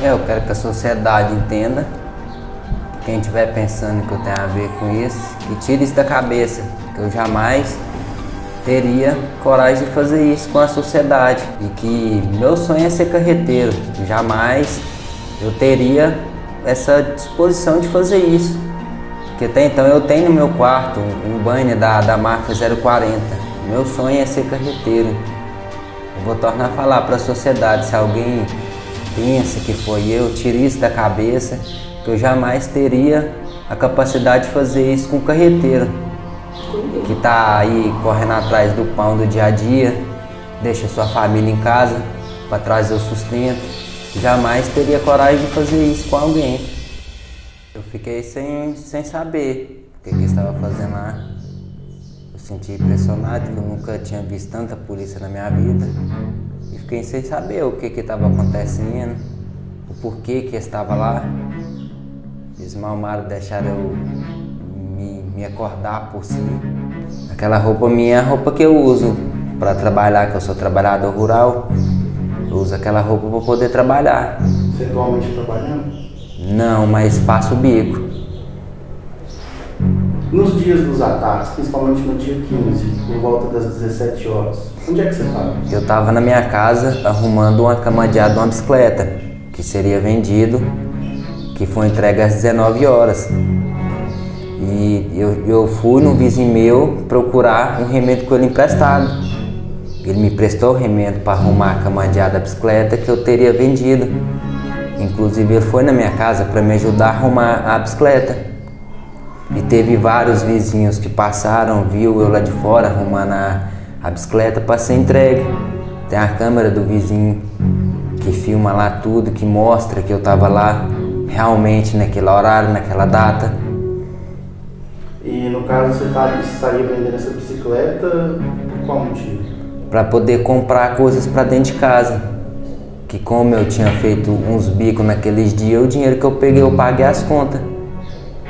Eu quero que a sociedade entenda, quem estiver pensando que eu tenho a ver com isso, que tire isso da cabeça, que eu jamais teria coragem de fazer isso com a sociedade e que meu sonho é ser carreteiro, jamais eu teria essa disposição de fazer isso. Porque até então eu tenho no meu quarto um banner da Mafia 040, meu sonho é ser carreteiro. Eu vou tornar a falar para a sociedade, se alguém pensa que foi eu, tire isso da cabeça, que eu jamais teria a capacidade de fazer isso com o carreteiro, que tá aí correndo atrás do pão do dia a dia, deixa sua família em casa para trazer o sustento. Jamais teria coragem de fazer isso com alguém. Eu fiquei sem saber o que estava fazendo lá. Eu senti impressionado, porque eu nunca tinha visto tanta polícia na minha vida. E fiquei sem saber o que estava acontecendo, o porquê que estava lá. Eles malmaram, deixaram eu me acordar por si. Aquela roupa minha é a roupa que eu uso para trabalhar, que eu sou trabalhador rural. Eu uso aquela roupa para poder trabalhar. Você atualmente está trabalhando? Não, mas faço bico. Nos dias dos ataques, principalmente no dia 15, por volta das 17 horas, onde é que você estava? Eu estava na minha casa arrumando uma camandeada de uma bicicleta, que seria vendido, que foi entregue às 19 horas. E eu fui no vizinho meu procurar um remendo com ele emprestado. Ele me prestou o remendo para arrumar a camandeada da bicicleta que eu teria vendido. Inclusive ele foi na minha casa para me ajudar a arrumar a bicicleta. E teve vários vizinhos que passaram, viu eu lá de fora arrumando a bicicleta para ser entregue. Tem a câmera do vizinho que filma lá tudo, que mostra que eu estava lá realmente naquele horário, naquela data. E no caso você saía vendendo essa bicicleta por qual motivo? Para poder comprar coisas para dentro de casa. Que como eu tinha feito uns bicos naqueles dias, o dinheiro que eu peguei eu paguei as contas.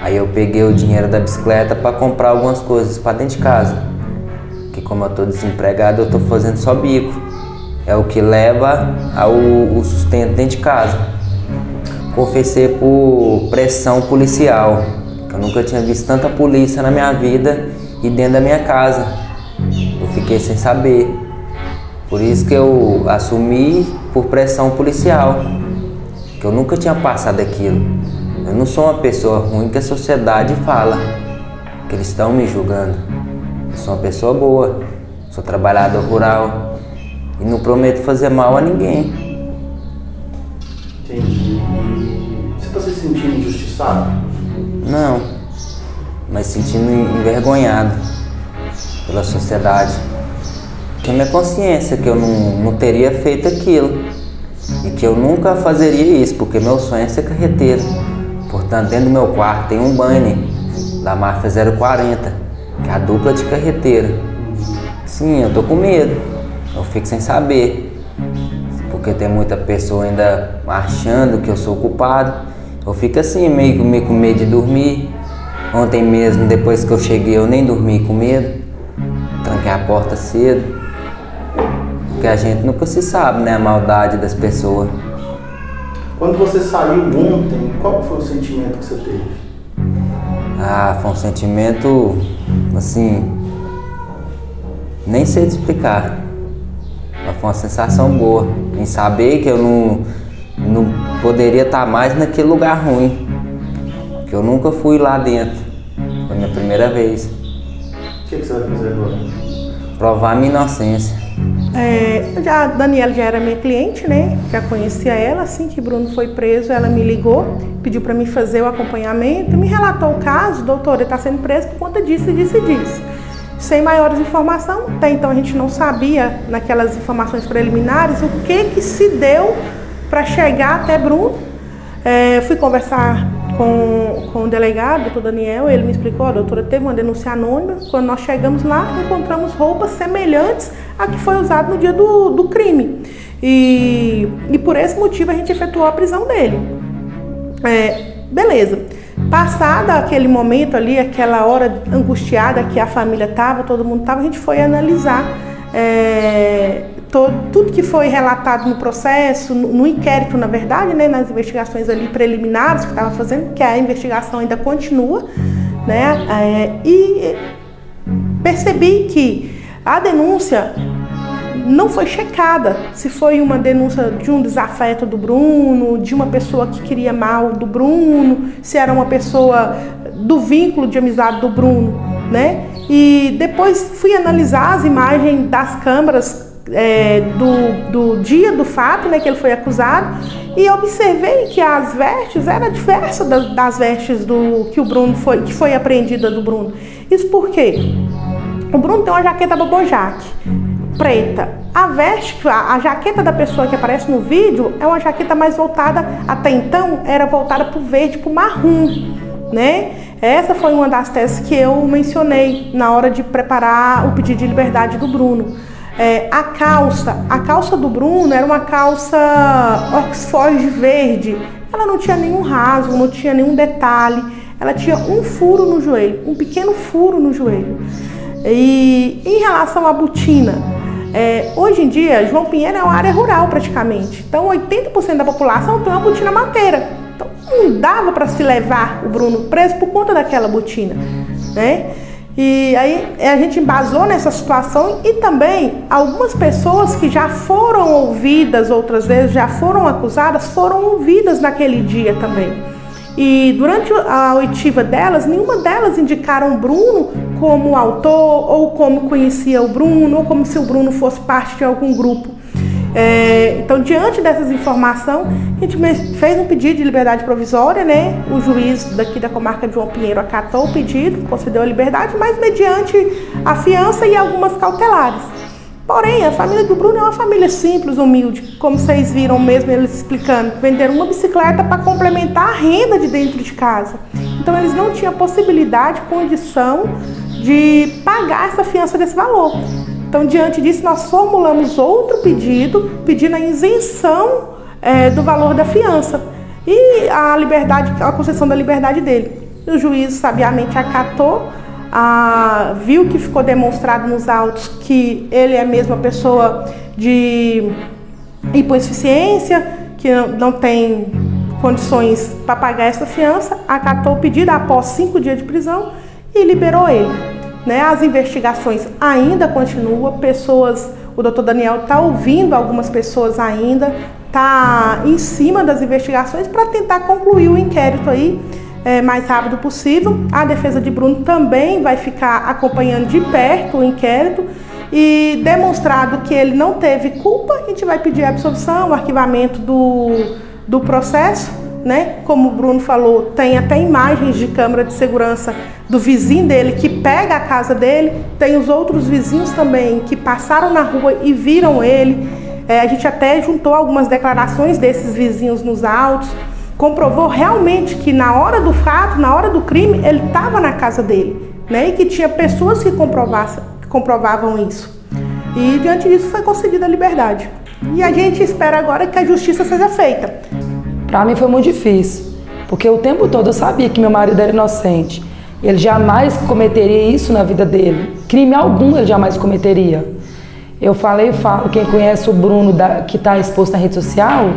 Aí eu peguei o dinheiro da bicicleta para comprar algumas coisas para dentro de casa. Que como eu estou desempregado, eu estou fazendo só bico. É o que leva o sustento dentro de casa. Confessei por pressão policial. Eu nunca tinha visto tanta polícia na minha vida e dentro da minha casa. Eu fiquei sem saber. Por isso que eu assumi por pressão policial. Que eu nunca tinha passado aquilo. Eu não sou uma pessoa ruim que a sociedade fala. Que eles estão me julgando. Eu sou uma pessoa boa. Sou trabalhador rural. E não prometo fazer mal a ninguém. Entendi. Você está se sentindo injustiçado? Não, mas sentindo envergonhado pela sociedade. Que a minha consciência que eu não teria feito aquilo e que eu nunca fazeria isso, porque meu sonho é ser carreteiro. Portanto, dentro do meu quarto tem um banner da Mafia 040, que é a dupla de carreteiro. Sim, eu tô com medo, eu fico sem saber, porque tem muita pessoa ainda achando que eu sou culpado. Eu fico assim, meio com medo de dormir. Ontem mesmo, depois que eu cheguei, eu nem dormi com medo. Tranquei a porta cedo. Porque a gente nunca se sabe, né, a maldade das pessoas. Quando você saiu ontem, qual foi o sentimento que você teve? Ah, foi um sentimento, assim, nem sei te explicar. Mas foi uma sensação boa, em saber que eu não poderia estar mais naquele lugar ruim, que eu nunca fui lá dentro, foi a minha primeira vez. O que você vai fazer agora? Provar minha inocência. A Daniela já era minha cliente, né? Já conhecia ela. Assim que Bruno foi preso, ela me ligou, pediu para mim fazer o acompanhamento, me relatou o caso. Doutora, ele está sendo preso por conta disso, disso e disso. Sem maiores informações, até então a gente não sabia, naquelas informações preliminares, o que se deu para chegar até Bruno. Fui conversar com o delegado, doutor Daniel, ele me explicou, doutora, teve uma denúncia anônima. Quando nós chegamos lá, encontramos roupas semelhantes a que foi usada no dia do crime. E por esse motivo a gente efetuou a prisão dele. Beleza. Passada aquele momento ali, aquela hora angustiada que a família estava, todo mundo estava, a gente foi analisar tudo que foi relatado no processo, no inquérito, na verdade, né, nas investigações ali preliminares que estava fazendo, que a investigação ainda continua, né, e percebi que a denúncia não foi checada, se foi uma denúncia de um desafeto do Bruno, de uma pessoa que queria mal do Bruno, se era uma pessoa do vínculo de amizade do Bruno, né? E depois fui analisar as imagens das câmeras do dia do fato, né, que ele foi acusado, e observei que as vestes eram diversas das vestes que o Bruno que foi apreendida do Bruno. Isso por quê? O Bruno tem uma jaqueta Bobojac preta. A jaqueta da pessoa que aparece no vídeo é uma jaqueta mais voltada, até então, era voltada para o verde, para o marrom, né? Essa foi uma das teses que eu mencionei na hora de preparar o pedido de liberdade do Bruno. A calça do Bruno era uma calça Oxford verde. Ela não tinha nenhum rasgo, não tinha nenhum detalhe. Ela tinha um furo no joelho, um pequeno furo no joelho. E em relação à botina, hoje em dia, João Pinheiro é uma área rural praticamente. Então, 80% da população tem uma botina mateira. Então, não dava para se levar o Bruno preso por conta daquela botina, né? E aí a gente embasou nessa situação e também algumas pessoas que já foram ouvidas outras vezes, já foram acusadas, foram ouvidas naquele dia também. E durante a oitiva delas, nenhuma delas indicaram o Bruno como autor, ou como conhecia o Bruno, ou como se o Bruno fosse parte de algum grupo. Então, diante dessas informações, a gente fez um pedido de liberdade provisória, né? O juiz daqui da comarca de João Pinheiro acatou o pedido, concedeu a liberdade, mas mediante a fiança e algumas cautelares. Porém, a família do Bruno é uma família simples, humilde, como vocês viram mesmo eles explicando, venderam uma bicicleta para complementar a renda de dentro de casa. Então, eles não tinham possibilidade, condição de pagar essa fiança desse valor. Então, diante disso, nós formulamos outro pedido, pedindo a isenção do valor da fiança e a concessão da liberdade dele. E o juiz sabiamente acatou, viu que ficou demonstrado nos autos que ele é mesmo a pessoa de hipossuficiência, que não tem condições para pagar essa fiança, acatou o pedido após 5 dias de prisão e liberou ele. As investigações ainda continuam, o doutor Daniel está ouvindo algumas pessoas ainda, está em cima das investigações para tentar concluir o inquérito aí mais rápido possível. A defesa de Bruno também vai ficar acompanhando de perto o inquérito e demonstrado que ele não teve culpa, a gente vai pedir a absolvição, o arquivamento do processo, né? Como o Bruno falou, tem até imagens de câmera de segurança do vizinho dele que pega a casa dele, tem os outros vizinhos também que passaram na rua e viram ele. A gente até juntou algumas declarações desses vizinhos nos autos, comprovou realmente que na hora do fato, na hora do crime, ele estava na casa dele, né? E que tinha pessoas que comprovavam isso. E diante disso foi concedida a liberdade. E a gente espera agora que a justiça seja feita. Para mim foi muito difícil, porque o tempo todo eu sabia que meu marido era inocente. Ele jamais cometeria isso na vida dele. Crime algum ele jamais cometeria. Eu falei e falo, quem conhece o Bruno que está exposto na rede social,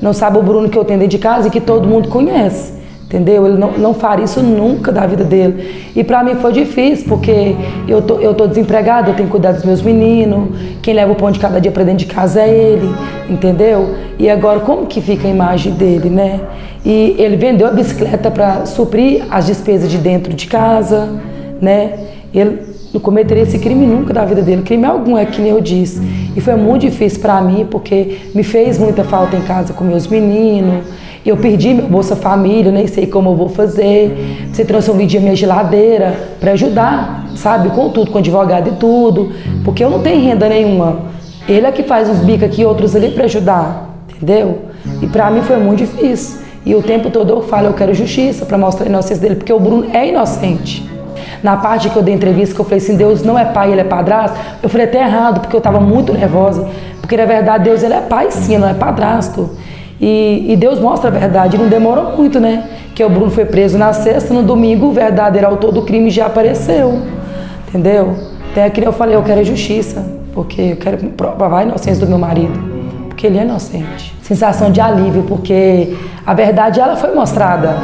não sabe o Bruno que eu tenho dentro de casa e que todo mundo conhece, entendeu? Ele não faria isso nunca da vida dele. E para mim foi difícil, porque eu tô desempregada, eu tenho que cuidar dos meus meninos, quem leva o pão de cada dia para dentro de casa é ele, entendeu? E agora como que fica a imagem dele, né? E ele vendeu a bicicleta para suprir as despesas de dentro de casa, né? Ele não cometeria esse crime nunca da vida dele, crime algum, é que nem eu disse. E foi muito difícil para mim, porque me fez muita falta em casa com meus meninos. Eu perdi meu Bolsa Família, nem sei como eu vou fazer. Você transformou a minha geladeira para ajudar, sabe? Com tudo, com advogado e tudo. Porque eu não tenho renda nenhuma. Ele é que faz uns bicos aqui e outros ali para ajudar, entendeu? E para mim foi muito difícil. E o tempo todo eu falo, eu quero justiça para mostrar a inocência dele, porque o Bruno é inocente. Na parte que eu dei entrevista, que eu falei assim, Deus não é pai, ele é padrasto, eu falei até errado, porque eu estava muito nervosa. Porque na verdade Deus ele é pai sim, não é padrasto. E Deus mostra a verdade, não demorou muito, né? Que o Bruno foi preso na sexta, no domingo o verdadeiro autor do crime já apareceu, entendeu? Até que eu falei, eu quero justiça. porque eu quero provar a inocência do meu marido, porque ele é inocente. Sensação de alívio, porque a verdade ela foi mostrada.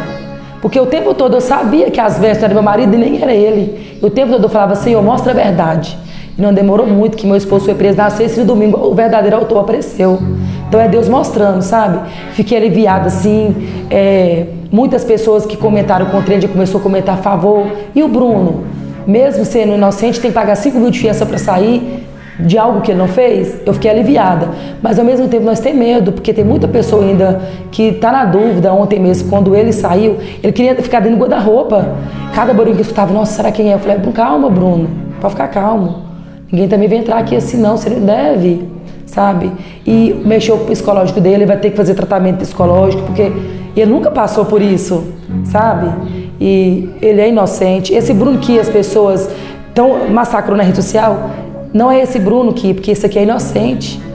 Porque o tempo todo eu sabia que as vestes eram meu marido e nem era ele. E o tempo todo eu falava, Senhor, mostra a verdade. E não demorou muito que meu esposo foi preso na sexta e no domingo o verdadeiro autor apareceu. Então é Deus mostrando, sabe? Fiquei aliviada assim. Muitas pessoas que comentaram contra ele começou a comentar a favor. E o Bruno, mesmo sendo inocente, tem que pagar 5 mil de fiança para sair de algo que ele não fez. Eu fiquei aliviada. Mas ao mesmo tempo nós temos medo, porque tem muita pessoa ainda que está na dúvida. Ontem mesmo, quando ele saiu, ele queria ficar dentro do guarda-roupa. Cada barulho que eu escutava, nossa, será quem é? Eu falei, calma, Bruno, pode ficar calmo. Ninguém também vai entrar aqui assim não, você não deve, sabe? E mexeu com o psicológico dele, ele vai ter que fazer tratamento psicológico, porque ele nunca passou por isso, sabe? E ele é inocente. Esse Bruno que as pessoas estão massacrando na rede social, não é esse Bruno porque esse aqui é inocente.